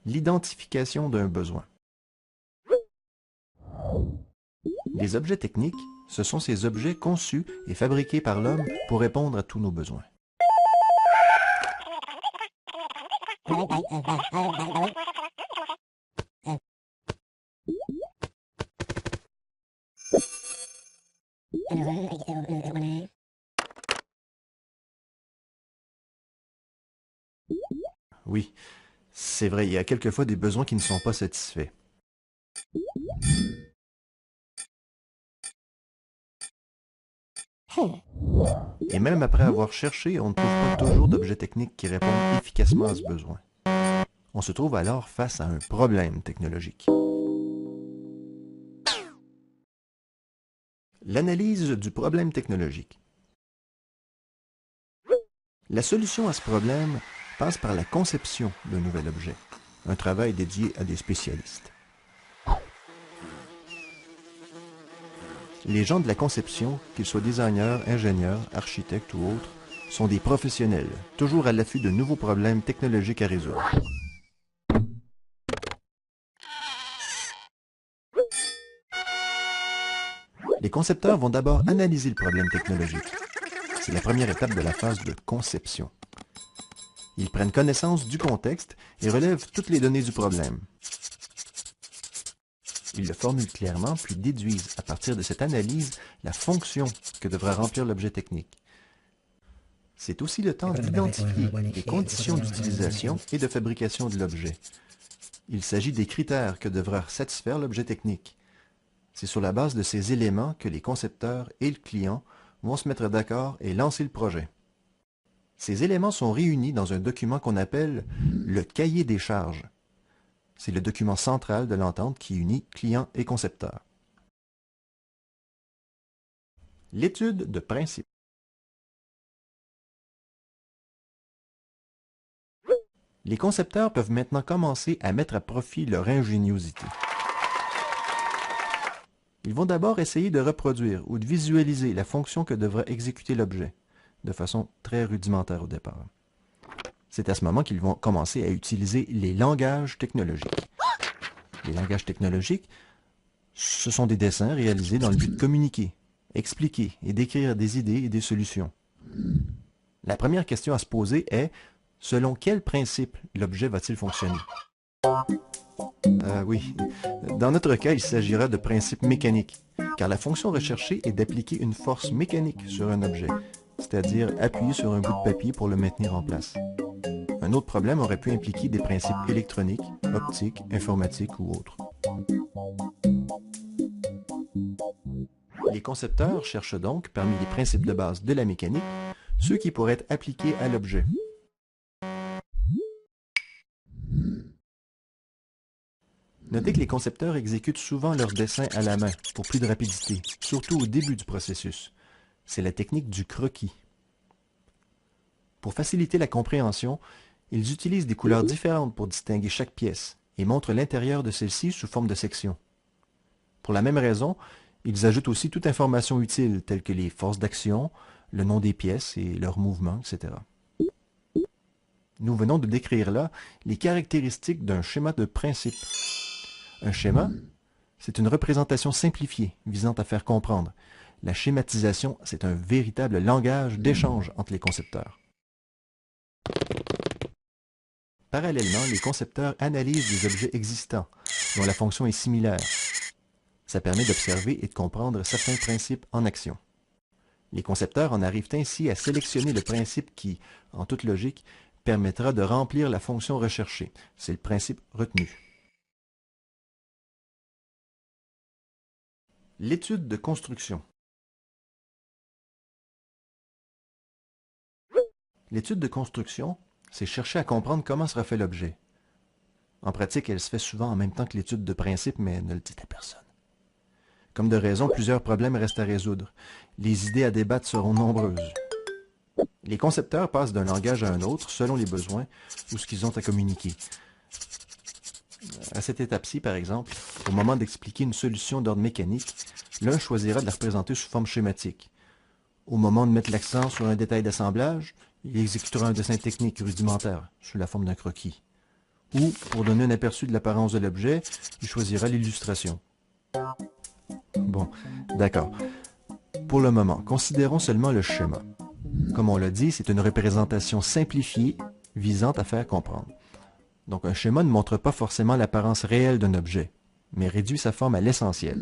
L'identification d'un besoin. Les objets techniques, ce sont ces objets conçus et fabriqués par l'homme pour répondre à tous nos besoins. Oui, c'est vrai, il y a quelquefois des besoins qui ne sont pas satisfaits. Et même après avoir cherché, on ne trouve pas toujours d'objets techniques qui répondent efficacement à ce besoin. On se trouve alors face à un problème technologique. L'analyse du problème technologique. La solution à ce problème passe par la conception d'un nouvel objet, un travail dédié à des spécialistes. Les gens de la conception, qu'ils soient designers, ingénieurs, architectes ou autres, sont des professionnels, toujours à l'affût de nouveaux problèmes technologiques à résoudre. Les concepteurs vont d'abord analyser le problème technologique. C'est la première étape de la phase de conception. Ils prennent connaissance du contexte et relèvent toutes les données du problème. Ils le formulent clairement, puis déduisent à partir de cette analyse la fonction que devra remplir l'objet technique. C'est aussi le temps d'identifier les conditions d'utilisation et de fabrication de l'objet. Il s'agit des critères que devra satisfaire l'objet technique. C'est sur la base de ces éléments que les concepteurs et le client vont se mettre d'accord et lancer le projet. Ces éléments sont réunis dans un document qu'on appelle le cahier des charges. C'est le document central de l'entente qui unit client et concepteur. L'étude de principe. Les concepteurs peuvent maintenant commencer à mettre à profit leur ingéniosité. Ils vont d'abord essayer de reproduire ou de visualiser la fonction que devra exécuter l'objet, de façon très rudimentaire au départ. C'est à ce moment qu'ils vont commencer à utiliser les langages technologiques. Les langages technologiques, ce sont des dessins réalisés dans le but de communiquer, expliquer et décrire des idées et des solutions. La première question à se poser est, selon quel principe l'objet va-t-il fonctionner? Oui, dans notre cas, il s'agira de principes mécaniques, car la fonction recherchée est d'appliquer une force mécanique sur un objet, c'est-à-dire appuyer sur un bout de papier pour le maintenir en place. Un autre problème aurait pu impliquer des principes électroniques, optiques, informatiques ou autres. Les concepteurs cherchent donc, parmi les principes de base de la mécanique, ceux qui pourraient être appliqués à l'objet. Notez que les concepteurs exécutent souvent leurs dessins à la main pour plus de rapidité, surtout au début du processus. C'est la technique du croquis. Pour faciliter la compréhension, ils utilisent des couleurs différentes pour distinguer chaque pièce et montrent l'intérieur de celle-ci sous forme de sections. Pour la même raison, ils ajoutent aussi toute information utile telle que les forces d'action, le nom des pièces et leurs mouvements, etc. Nous venons de décrire là les caractéristiques d'un schéma de principe. Un schéma, c'est une représentation simplifiée visant à faire comprendre. La schématisation, c'est un véritable langage d'échange entre les concepteurs. Parallèlement, les concepteurs analysent les objets existants, dont la fonction est similaire. Ça permet d'observer et de comprendre certains principes en action. Les concepteurs en arrivent ainsi à sélectionner le principe qui, en toute logique, permettra de remplir la fonction recherchée. C'est le principe retenu. L'étude de construction. L'étude de construction, c'est chercher à comprendre comment sera fait l'objet. En pratique, elle se fait souvent en même temps que l'étude de principe, mais ne le dit à personne. Comme de raison, plusieurs problèmes restent à résoudre. Les idées à débattre seront nombreuses. Les concepteurs passent d'un langage à un autre selon les besoins ou ce qu'ils ont à communiquer. À cette étape-ci, par exemple, au moment d'expliquer une solution d'ordre mécanique, l'un choisira de la représenter sous forme schématique. Au moment de mettre l'accent sur un détail d'assemblage, il exécutera un dessin technique rudimentaire, sous la forme d'un croquis. Ou, pour donner un aperçu de l'apparence de l'objet, il choisira l'illustration. Bon, d'accord. Pour le moment, considérons seulement le schéma. Comme on l'a dit, c'est une représentation simplifiée visant à faire comprendre. Donc un schéma ne montre pas forcément l'apparence réelle d'un objet, mais réduit sa forme à l'essentiel.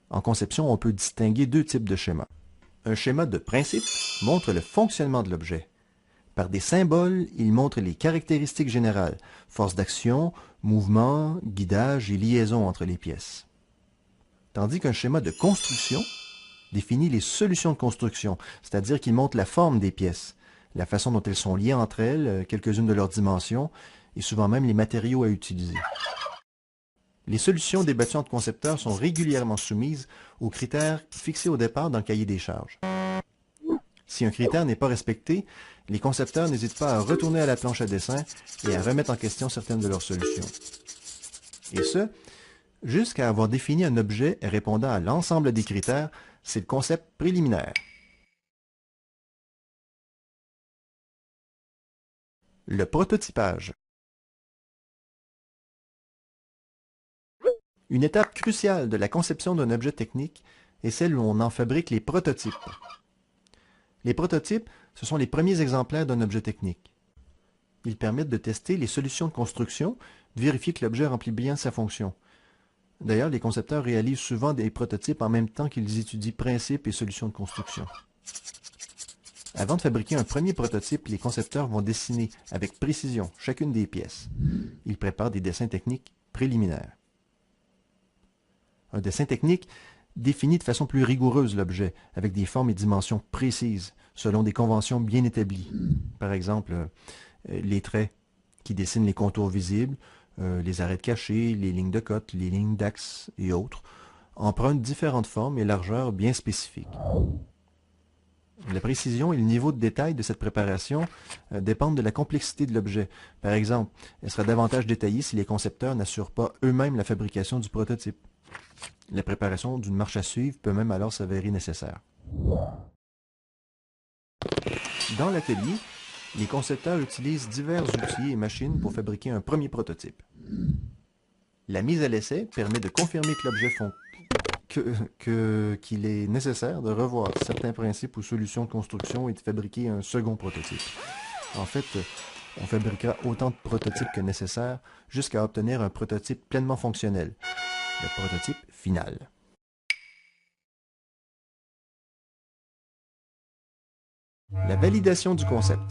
En conception, on peut distinguer deux types de schémas. Un schéma de principe montre le fonctionnement de l'objet. Par des symboles, il montre les caractéristiques générales, force d'action, mouvement, guidage et liaison entre les pièces. Tandis qu'un schéma de construction définit les solutions de construction, c'est-à-dire qu'il montre la forme des pièces, la façon dont elles sont liées entre elles, quelques-unes de leurs dimensions, et souvent même les matériaux à utiliser. Les solutions débattues entre concepteurs sont régulièrement soumises aux critères fixés au départ dans le cahier des charges. Si un critère n'est pas respecté, les concepteurs n'hésitent pas à retourner à la planche à dessin et à remettre en question certaines de leurs solutions. Et ce, jusqu'à avoir défini un objet répondant à l'ensemble des critères, c'est le concept préliminaire. Le prototypage. Une étape cruciale de la conception d'un objet technique est celle où on en fabrique les prototypes. Les prototypes, ce sont les premiers exemplaires d'un objet technique. Ils permettent de tester les solutions de construction, de vérifier que l'objet remplit bien sa fonction. D'ailleurs, les concepteurs réalisent souvent des prototypes en même temps qu'ils étudient principes et solutions de construction. Avant de fabriquer un premier prototype, les concepteurs vont dessiner avec précision chacune des pièces. Ils préparent des dessins techniques préliminaires. Un dessin technique définit de façon plus rigoureuse l'objet, avec des formes et dimensions précises, selon des conventions bien établies. Par exemple, les traits qui dessinent les contours visibles, les arêtes cachées, les lignes de cote, les lignes d'axe et autres, empruntent différentes formes et largeurs bien spécifiques. La précision et le niveau de détail de cette préparation dépendent de la complexité de l'objet. Par exemple, elle sera davantage détaillée si les concepteurs n'assurent pas eux-mêmes la fabrication du prototype. La préparation d'une marche à suivre peut même alors s'avérer nécessaire. Dans l'atelier, les concepteurs utilisent divers outils et machines pour fabriquer un premier prototype. La mise à l'essai permet de confirmer que l'objet qu'il est nécessaire de revoir certains principes ou solutions de construction et de fabriquer un second prototype. En fait, on fabriquera autant de prototypes que nécessaire jusqu'à obtenir un prototype pleinement fonctionnel, le prototype final. La validation du concept.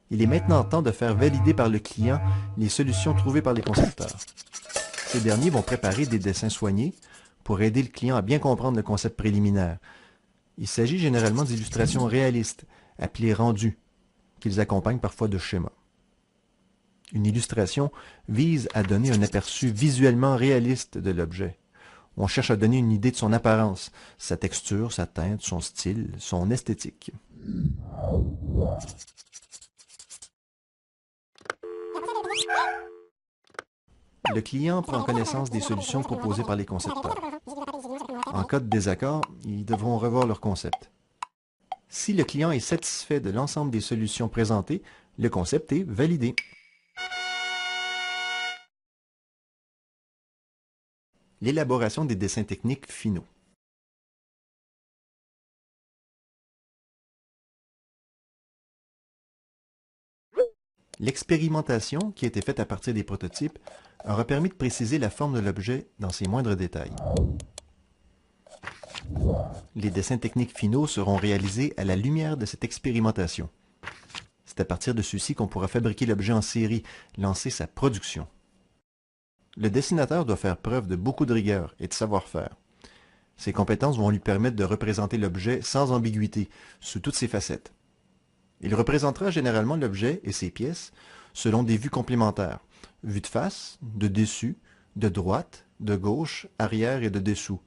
Il est maintenant temps de faire valider par le client les solutions trouvées par les concepteurs. Ces derniers vont préparer des dessins soignés pour aider le client à bien comprendre le concept préliminaire. Il s'agit généralement d'illustrations réalistes, appelées rendues, qu'ils accompagnent parfois de schémas. Une illustration vise à donner un aperçu visuellement réaliste de l'objet. On cherche à donner une idée de son apparence, sa texture, sa teinte, son style, son esthétique. Le client prend connaissance des solutions proposées par les concepteurs. En cas de désaccord, ils devront revoir leur concept. Si le client est satisfait de l'ensemble des solutions présentées, le concept est validé. L'élaboration des dessins techniques finaux. L'expérimentation, qui a été faite à partir des prototypes, aura permis de préciser la forme de l'objet dans ses moindres détails. Les dessins techniques finaux seront réalisés à la lumière de cette expérimentation. C'est à partir de ceux-ci qu'on pourra fabriquer l'objet en série, lancer sa production. Le dessinateur doit faire preuve de beaucoup de rigueur et de savoir-faire. Ses compétences vont lui permettre de représenter l'objet sans ambiguïté, sous toutes ses facettes. Il représentera généralement l'objet et ses pièces selon des vues complémentaires, vue de face, de dessus, de droite, de gauche, arrière et de dessous.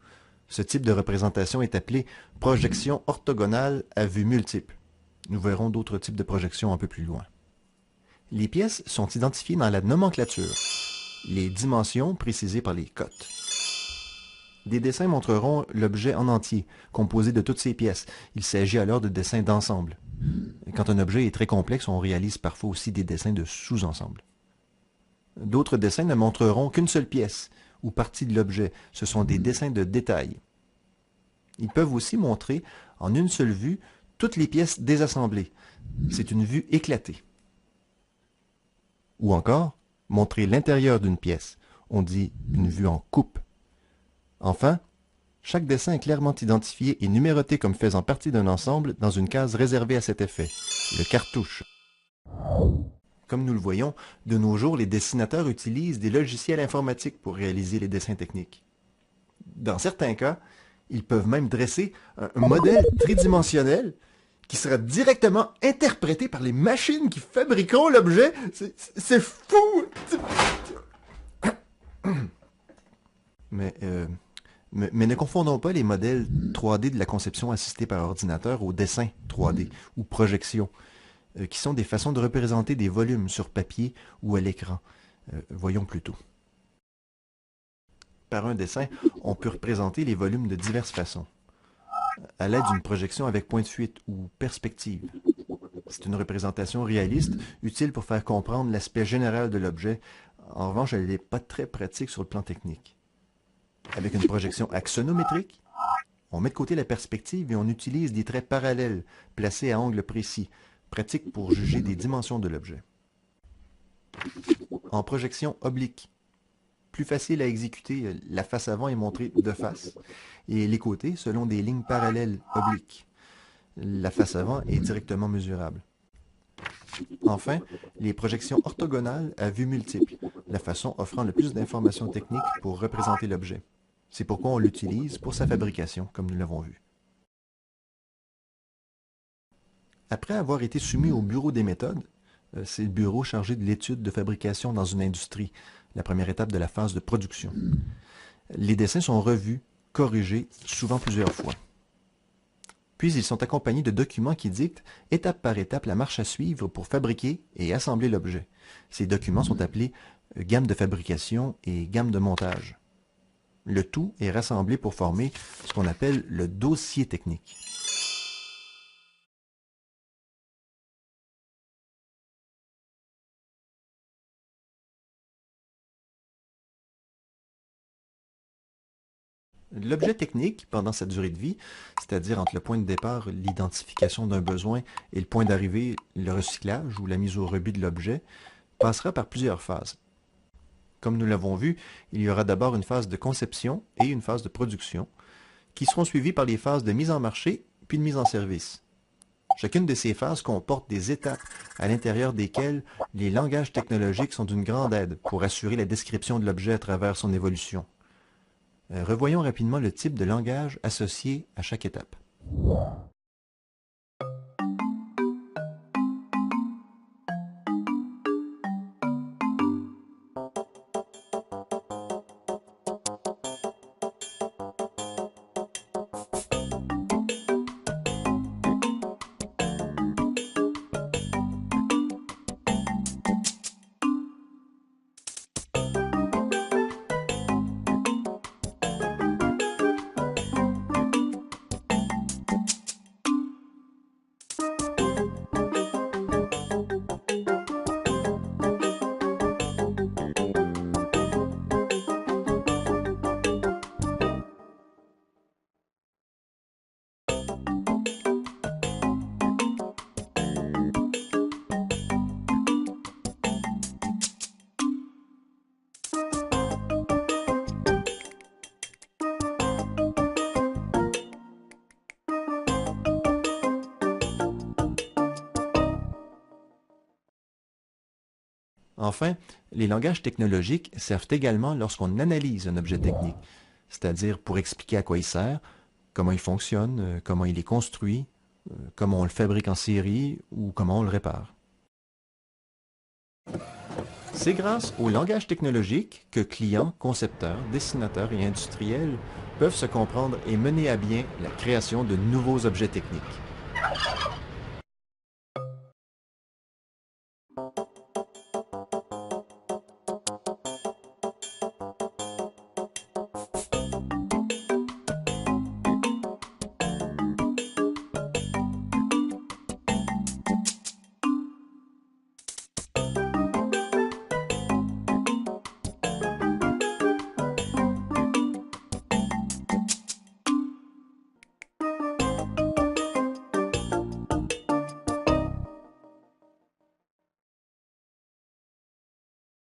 Ce type de représentation est appelé projection orthogonale à vue multiple. Nous verrons d'autres types de projections un peu plus loin. Les pièces sont identifiées dans la nomenclature, les dimensions précisées par les cotes. Des dessins montreront l'objet en entier, composé de toutes ses pièces. Il s'agit alors de dessins d'ensemble. Quand un objet est très complexe, on réalise parfois aussi des dessins de sous-ensembles. D'autres dessins ne montreront qu'une seule pièce ou partie de l'objet. Ce sont des dessins de détail. Ils peuvent aussi montrer en une seule vue toutes les pièces désassemblées. C'est une vue éclatée. Ou encore, montrer l'intérieur d'une pièce. On dit une vue en coupe. Enfin, chaque dessin est clairement identifié et numéroté comme faisant partie d'un ensemble dans une case réservée à cet effet, le cartouche. Comme nous le voyons, de nos jours, les dessinateurs utilisent des logiciels informatiques pour réaliser les dessins techniques. Dans certains cas, ils peuvent même dresser un modèle tridimensionnel qui sera directement interprété par les machines qui fabriqueront l'objet. C'est fou! Mais ne confondons pas les modèles 3D de la conception assistée par ordinateur au dessin 3D ou projection, qui sont des façons de représenter des volumes sur papier ou à l'écran. Voyons plutôt. Par un dessin, on peut représenter les volumes de diverses façons. À l'aide d'une projection avec point de fuite ou perspective. C'est une représentation réaliste, utile pour faire comprendre l'aspect général de l'objet. En revanche, elle n'est pas très pratique sur le plan technique. Avec une projection axonométrique, on met de côté la perspective et on utilise des traits parallèles, placés à angle précis, pratique pour juger des dimensions de l'objet. En projection oblique, plus facile à exécuter, la face avant est montrée de face, et les côtés selon des lignes parallèles obliques. La face avant est directement mesurable. Enfin, les projections orthogonales à vue multiple, la façon offrant le plus d'informations techniques pour représenter l'objet. C'est pourquoi on l'utilise pour sa fabrication, comme nous l'avons vu. Après avoir été soumis au bureau des méthodes, c'est le bureau chargé de l'étude de fabrication dans une industrie, la première étape de la phase de production. Les dessins sont revus, corrigés, souvent plusieurs fois. Puis ils sont accompagnés de documents qui dictent, étape par étape, la marche à suivre pour fabriquer et assembler l'objet. Ces documents sont appelés gamme de fabrication et gamme de montage. Le tout est rassemblé pour former ce qu'on appelle le dossier technique. L'objet technique, pendant sa durée de vie, c'est-à-dire entre le point de départ, l'identification d'un besoin, et le point d'arrivée, le recyclage ou la mise au rebut de l'objet, passera par plusieurs phases. Comme nous l'avons vu, il y aura d'abord une phase de conception et une phase de production, qui seront suivies par les phases de mise en marché puis de mise en service. Chacune de ces phases comporte des étapes à l'intérieur desquelles les langages technologiques sont d'une grande aide pour assurer la description de l'objet à travers son évolution. Revoyons rapidement le type de langage associé à chaque étape. Enfin, les langages technologiques servent également lorsqu'on analyse un objet technique, c'est-à-dire pour expliquer à quoi il sert, comment il fonctionne, comment il est construit, comment on le fabrique en série ou comment on le répare. C'est grâce au langage technologique que clients, concepteurs, dessinateurs et industriels peuvent se comprendre et mener à bien la création de nouveaux objets techniques.